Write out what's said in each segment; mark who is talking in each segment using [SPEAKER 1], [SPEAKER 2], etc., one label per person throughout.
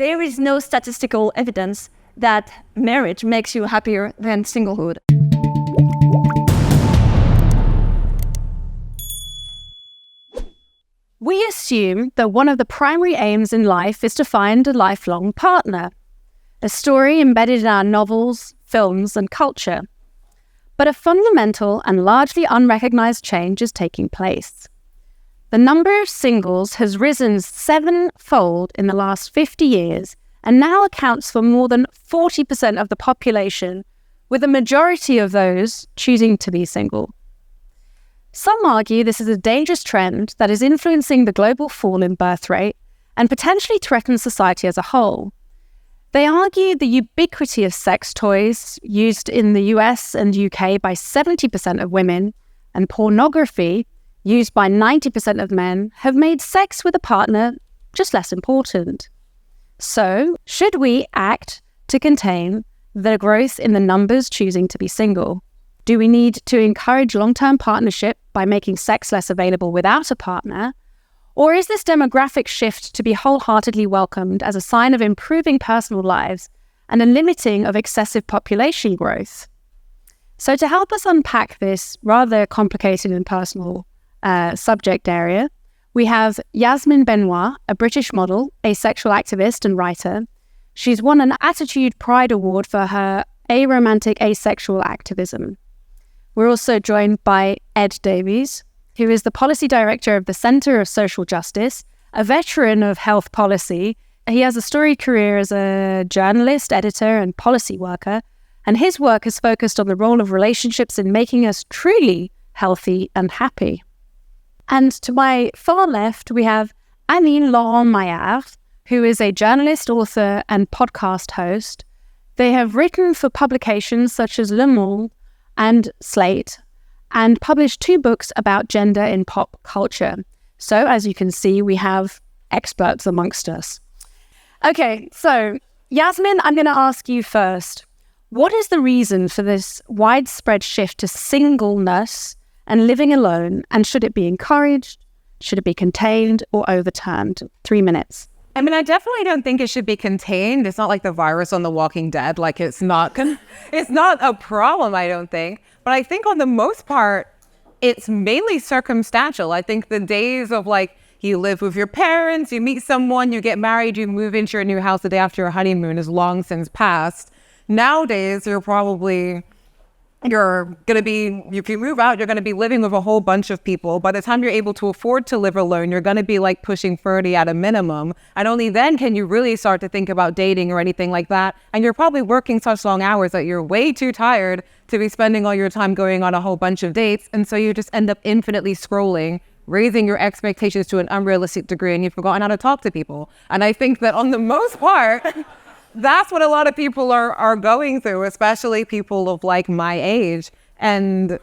[SPEAKER 1] there is no statistical evidence that marriage makes you happier than singlehood. We assume that one of the primary aims in life is to find a lifelong partner, a story embedded in our novels, films, and culture. But a fundamental and largely unrecognized change is taking place. The number of singles has risen sevenfold in the last 50 years and now accounts for more than 40% of the population, with a majority of those choosing to be single. Some argue this is a dangerous trend that is influencing the global fall in birth rate and potentially threatens society as a whole. They argue the ubiquity of sex toys used in the US and UK by 70% of women and pornography used by 90% of men have made sex with a partner just less important. So, should we act to contain the growth in the numbers choosing to be single? Do we need to encourage long-term partnership by making sex less available without a partner? Or is this demographic shift to be wholeheartedly welcomed as a sign of improving personal lives and a limiting of excessive population growth? So to help us unpack this rather complicated and personal subject area, we have Yasmin Benoit, a British model, asexual activist and writer. She's won an Attitude Pride Award for her aromantic asexual activism. We're also joined by Ed Davies, who is the policy director of the Centre of Social Justice, a veteran of health policy. He has a storied career as a journalist, editor, and policy worker, and his work has focused on the role of relationships in making us truly healthy and happy. And to my far left, we have Aline Laurent-Mayard, who is a journalist, author, and podcast host. They have written for publications such as Le Monde and Slate, and published 2 books about gender in pop culture. So, as you can see, we have experts amongst us. Okay, so Yasmin, I'm going to ask you first. What is the reason for this widespread shift to singleness and living alone, and should it be encouraged, should it be contained, or overturned? 3 minutes.
[SPEAKER 2] I mean, I definitely don't think it should be contained. It's not like the virus on The Walking Dead. Like, it's not a problem, I don't think. But I think on the most part, it's mainly circumstantial. I think the days of like, you live with your parents, you meet someone, you get married, you move into your new house the day after your honeymoon is long since passed. Nowadays, you're going to be, if you move out, you're going to be living with a whole bunch of people. By the time you're able to afford to live alone, you're going to be like pushing 30 at a minimum. And only then can you really start to think about dating or anything like that. And you're probably working such long hours that you're way too tired to be spending all your time going on a whole bunch of dates. And so you just end up infinitely scrolling, raising your expectations to an unrealistic degree, and you've forgotten how to talk to people. And I think that on the most part, that's what a lot of people are going through, especially people of like my age. And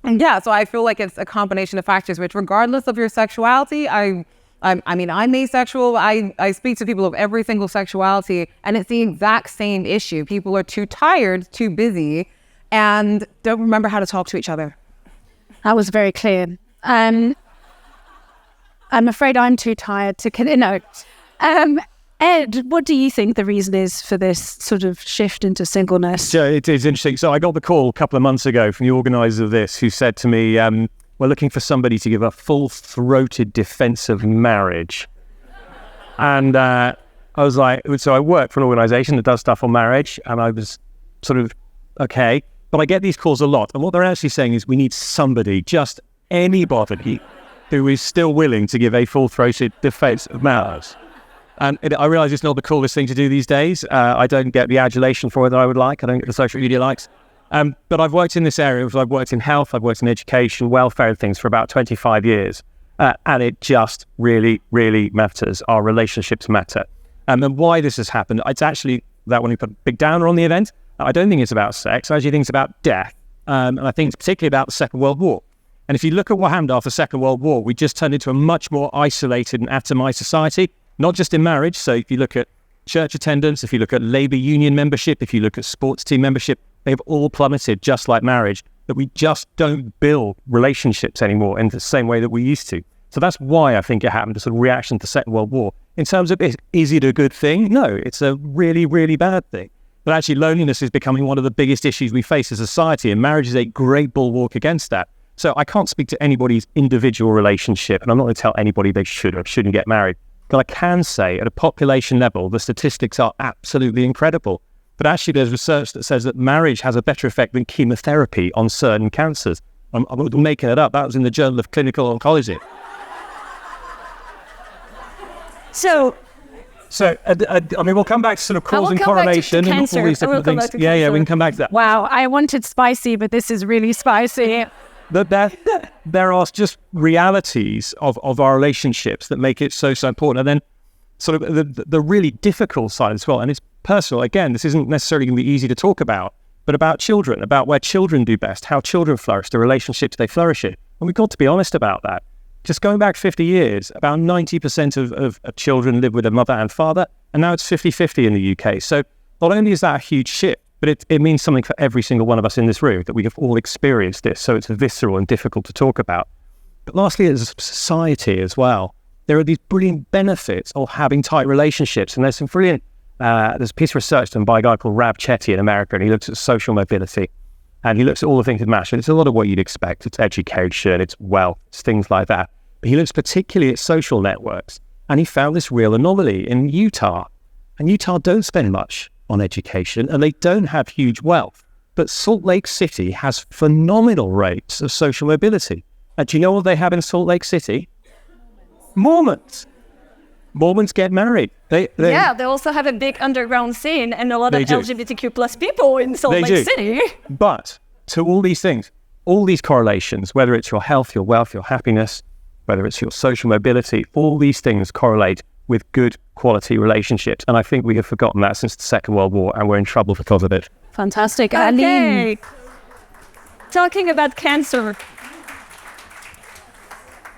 [SPEAKER 2] yeah, so I feel like it's a combination of factors, which regardless of your sexuality, I mean, I'm asexual. I speak to people of every single sexuality, and it's the exact same issue. People are too tired, too busy, and don't remember how to talk to each other.
[SPEAKER 1] That was very clear. I'm afraid I'm too tired to, Ed, what do you think the reason is for this sort of shift into singleness?
[SPEAKER 3] So it is interesting. So I got the call a couple of months ago from the organizer of this, who said to me, we're looking for somebody to give a full-throated defense of marriage. And I was like, so I work for an organization that does stuff on marriage, and I was sort of, okay. But I get these calls a lot. And what they're actually saying is we need somebody, just anybody, who is still willing to give a full-throated defense of marriage. And I realise it's not the coolest thing to do these days. I don't get the adulation for it that I would like. I don't get the social media likes. But I've worked in this area. I've worked in health, I've worked in education, welfare and things for about 25 years. And it just really, really matters. Our relationships matter. And why this has happened, it's actually that when you put a big downer on the event, I don't think it's about sex. I actually think it's about death. And I think it's particularly about the Second World War. And if you look at what happened after the Second World War, we just turned into a much more isolated and atomized society. Not just in marriage. So if you look at church attendance, if you look at labor union membership, if you look at sports team membership, they've all plummeted just like marriage, that we just don't build relationships anymore in the same way that we used to. So that's why I think it happened, a sort of reaction to the Second World War. In terms of, is it a good thing? No, it's a really, really bad thing. But actually, loneliness is becoming one of the biggest issues we face as a society, and marriage is a great bulwark against that. So I can't speak to anybody's individual relationship, and I'm not going to tell anybody they should or shouldn't get married. But I can say, at a population level, the statistics are absolutely incredible. But actually, there's research that says that marriage has a better effect than chemotherapy on certain cancers. I'm not making it up. That was in the Journal of Clinical Oncology. So, I mean, we'll come back to sort of cause and correlation and all these different things. Yeah, we can come back to that.
[SPEAKER 1] Wow, I wanted spicy, but this is really spicy.
[SPEAKER 3] There are just realities of our relationships that make it so important. And then sort of the really difficult side as well. And it's personal. Again, this isn't necessarily going to be easy to talk about, but about children, about where children do best, how children flourish, the relationships they flourish in. And we've got to be honest about that. Just going back 50 years, about 90% of children live with a mother and father, and now it's 50-50 in the UK. So not only is that a huge shift, but it means something for every single one of us in this room, that we have all experienced this, so it's visceral and difficult to talk about. But lastly, as a society as well, there are these brilliant benefits of having tight relationships, and there's some brilliant, there's a piece of research done by a guy called Rab Chetty in America, and he looks at social mobility. And he looks at all the things that match. And it's a lot of what you'd expect. It's education, it's wealth, it's things like that. But he looks particularly at social networks. And he found this real anomaly in Utah. And Utah don't spend much on education, and they don't have huge wealth. But Salt Lake City has phenomenal rates of social mobility. And do you know what they have in Salt Lake City? Mormons. Mormons get married. They
[SPEAKER 4] also have a big underground scene and a lot of LGBTQ plus people in Salt Lake City.
[SPEAKER 3] But to all these things, all these correlations, whether it's your health, your wealth, your happiness, whether it's your social mobility, all these things correlate with good quality relationships. And I think we have forgotten that since the Second World War, and we're in trouble because of it.
[SPEAKER 1] Fantastic.
[SPEAKER 4] Okay.
[SPEAKER 1] Aline.
[SPEAKER 4] Talking about cancer.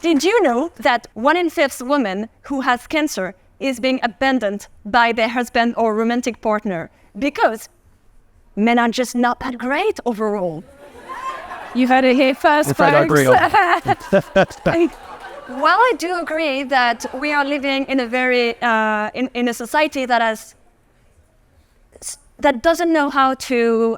[SPEAKER 4] Did you know that 1 in 5 women who has cancer is being abandoned by their husband or romantic partner because men are just not that great overall?
[SPEAKER 1] You heard it here first, folks.
[SPEAKER 3] I agree on.
[SPEAKER 4] Well, I do agree that we are living in a very in a society that doesn't know how to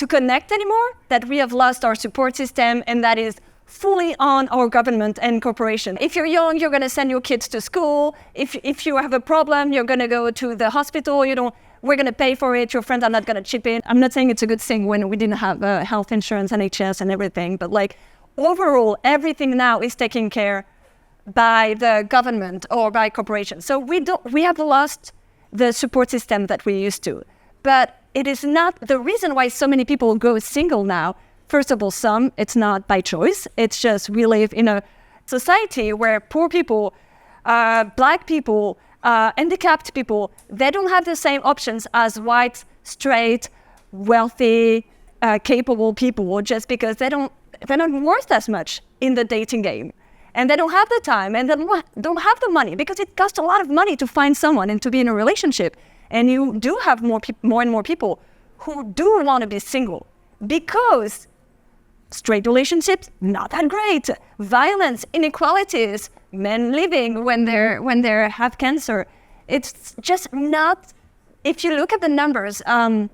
[SPEAKER 4] connect anymore. That we have lost our support system, and that is fully on our government and corporation. If you're young, you're going to send your kids to school. If you have a problem, you're going to go to the hospital. We're going to pay for it. Your friends are not going to chip in. I'm not saying it's a good thing when we didn't have health insurance, NHS and everything, but like overall, everything now is taken care by the government or by corporations. So we have lost the support system that we used to. But it is not the reason why so many people go single now. First of all, it's not by choice. It's just we live in a society where poor people, black people, handicapped people, they don't have the same options as white, straight, wealthy, capable people, just because they're not worth as much in the dating game. And they don't have the time, and they don't have the money, because it costs a lot of money to find someone and to be in a relationship. And you do have more and more people who do want to be single, because straight relationships, not that great. Violence, inequalities, men leaving when they have cancer. It's just not, if you look at the numbers,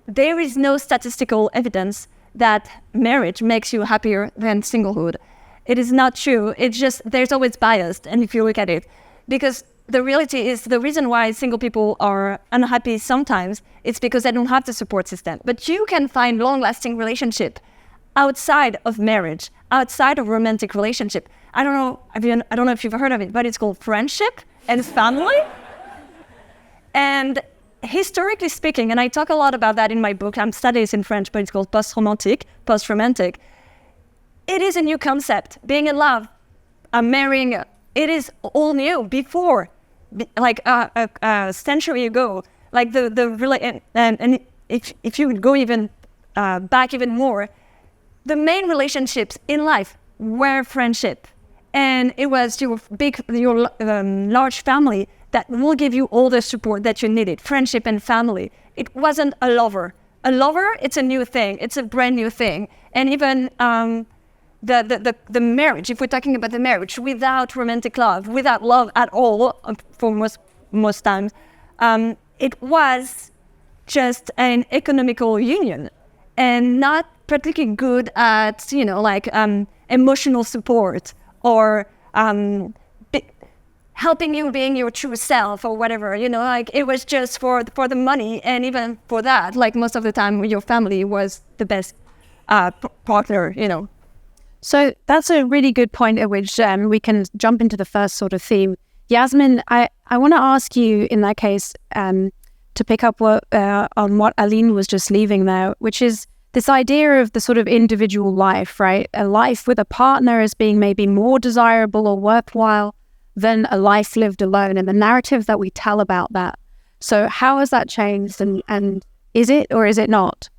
[SPEAKER 4] there is no statistical evidence that marriage makes you happier than singlehood. It is not true. It's just, there's always bias, and if you look at it. Because the reality is, the reason why single people are unhappy sometimes, it's because they don't have the support system. But you can find long-lasting relationship outside of marriage, outside of romantic relationship. I don't know if you've heard of it, but it's called friendship and family. And historically speaking, and I talk a lot about that in my book, I'm studying in French, but it's called post-romantique. It is a new concept. Being in love, marrying, it is all new. Before, like a century ago, like and if you would go even back even more, the main relationships in life were friendship, and it was your large family that will give you all the support that you needed. Friendship and family. It wasn't a lover. A lover, it's a new thing. It's a brand new thing. And even the marriage, if we're talking about the marriage, without romantic love, without love at all, for most times, it was just an economical union and not particularly good at, emotional support or helping you being your true self or whatever, it was just for the money. And even for that, most of the time your family was the best partner,
[SPEAKER 1] So that's a really good point at which we can jump into the first sort of theme. Yasmin, I want to ask you in that case to pick up on what Aline was just leaving there, which is this idea of the sort of individual life, right? A life with a partner as being maybe more desirable or worthwhile than a life lived alone, and the narrative that we tell about that. So how has that changed, and is it or is it not?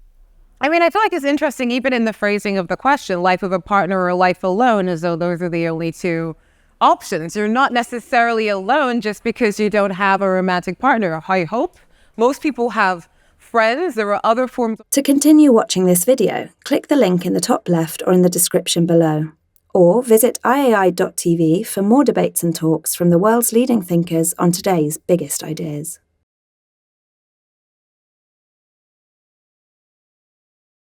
[SPEAKER 2] I mean, I feel like it's interesting, even in the phrasing of the question, life with a partner or life alone, as though those are the only two options. You're not necessarily alone just because you don't have a romantic partner. I hope most people have friends. There are other forms.
[SPEAKER 5] To continue watching this video, click the link in the top left or in the description below. Or visit iai.tv for more debates and talks from the world's leading thinkers on today's biggest ideas.